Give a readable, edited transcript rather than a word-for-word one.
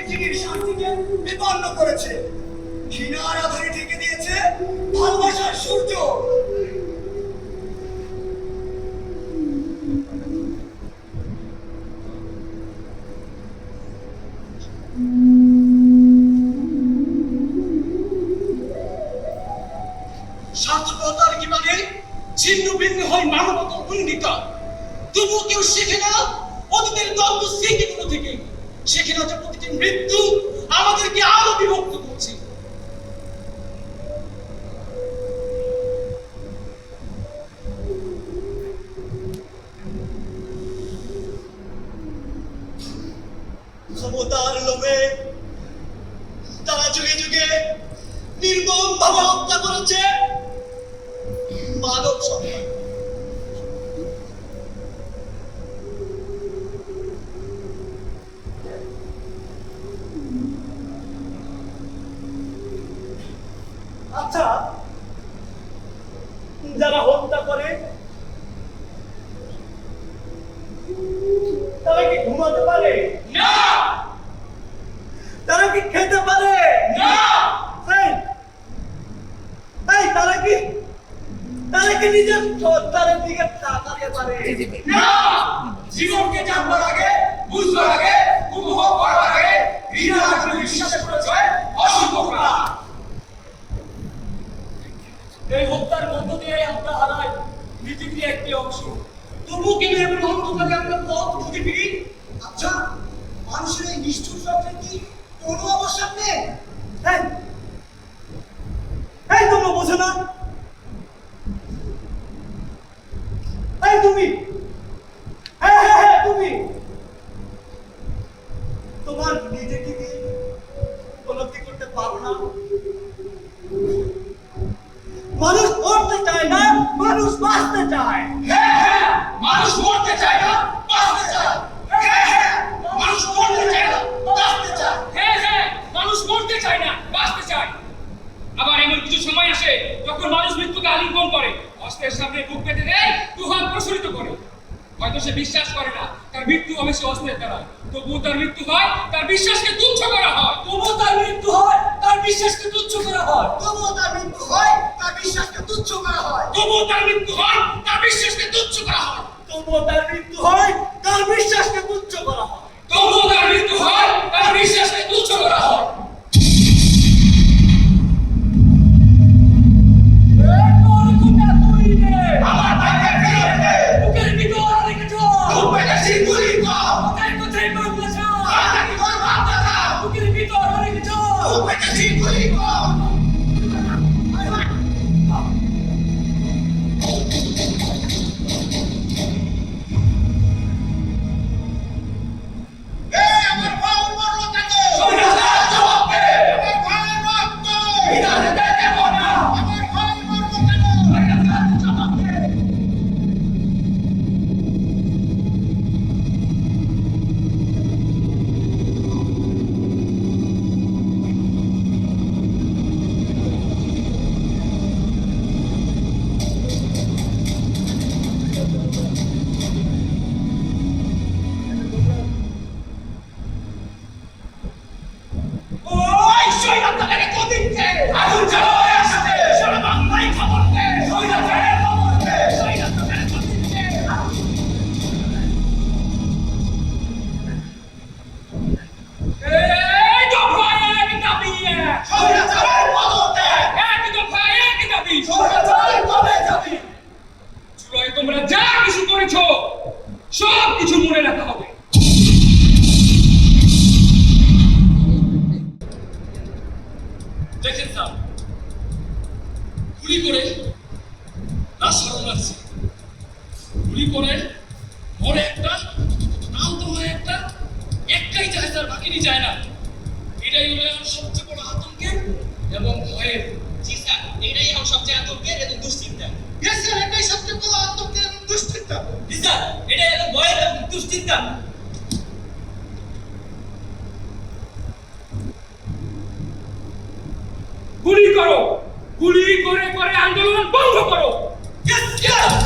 পৃথিবীর শান্তিকে বিপন্ন করেছে, ঘৃণার আধারে ঢেকে দিয়েছে ভালোবাসার সূর্য। স্বার্থপরতার কি মানে ছিন্ন ভিন্ন হয় মানবতার অঙ্গীকার। তবুও কেউ শেখে না অতীতের দ্বন্দ্ব স্মৃতিগুলো থেকে, শেখে না যে প্রতিটি মৃত্যু আমাদেরকে আরো বিভক্ত করছে। ক্ষমতার লোভে তারা যুগে যুগে নির্মম ভাবে হত্যা করেছে মানব সন্তান। আচ্ছা, যারা হত্যা করে তারা কি ঘুমাতে পারে? না। তারা কি খেতে পারে? না। তারা কি নিজের সন্তানের দিকে তাকাতে পারে? না। জীবনকে জানবার আগে, বুঝবার আগে, উপভোগ করার আগে ঘৃণা আর বিশ্বাস করেছে অসম্ভবরা। এই হত্যার মধ্য দিয়ে আমরা হারাই পৃথিবীর একটি অংশ। তবু কেন এমন অন্ধকারে আমরা পথ খুঁজে ফিরি? আচ্ছা, মানুষের এই নিষ্ঠুর চক্রের কি কোনো অবসান নেই? তোমরা বোঝো না? তুমি তুমি তোমার নিজেকে নিয়ে উপলব্ধি করতে পারো না? মানুষ মরতে চায় না, মানুষ বাঁচতে চায়। মানুষ মরতে চায় না, বাঁচতে চায়। মানুষ মরতে চায় না, বাঁচতে চায়। মানুষ মরতে চায় না, বাঁচতে চায়। আবার এমন কিছু সময় আসে যখন মানুষ মৃত্যুকে আলিঙ্গন করে, অস্ত্রের সামনে বুক পেতে দেয়, দুহাত প্রসারিত করে। হয়তো সে বিশ্বাস করে না তার মৃত্যু হবে সে অস্ত্রের দ্বারা, তবুও তার মৃত্যু হয়, তার বিশ্বাসকে তুচ্ছ করা হয়। তবুও তার মৃত্যু হয়, তার বিশ্বাসকে তুচ্ছ করা হয়। তবুও তার মৃত্যু হয়, তার বিশ্বাসকে তুচ্ছ করা হয়। তবুও তার মৃত্যু হয়, তার বিশ্বাসকে তুচ্ছ করা হয়। তবুও তার মৃত্যু হয়, তার বিশ্বাসকে তুচ্ছ করা হয়। তবুও তার মৃত্যু হয়, তার বিশ্বাসকে তুচ্ছ করা হয়। আমার ভাইকে ফিরিয়ে দে। বুকের ভিতর রেখেছো বুকের সিঁদুরি কম। কোথায় বাংলাদেশ? আমার তোর বাবা বুকের ভিতর রেখেছো বুকের সিঁদুরি কম। তোমরা যা কিছু করেছো সব কিছু মনে রাখা হবে। দেখেন স্যার, গুলি করে লাশ সরানো আছে, গুলি করে মরে একটা, আহত হয়ে একটা, একটাই যায় স্যার, বাকিটি যায় না। এটাই হলো আমার সবচেয়ে বড় আতঙ্কের এবং ভয়ের। জি স্যার, এটাই আমার সবচেয়ে আতঙ্কের এবং দুশ্চিন্তা। স্যার, এটাই সবচেয়ে বড় আতঙ্কের এবং দুশ্চিন্তা। জি স্যার, এটাই হলো ভয়ের এবং দুশ্চিন্তা। গুলি করো, গুলি করে করে আন্দোলন বন্ধ করো। Yes, yes!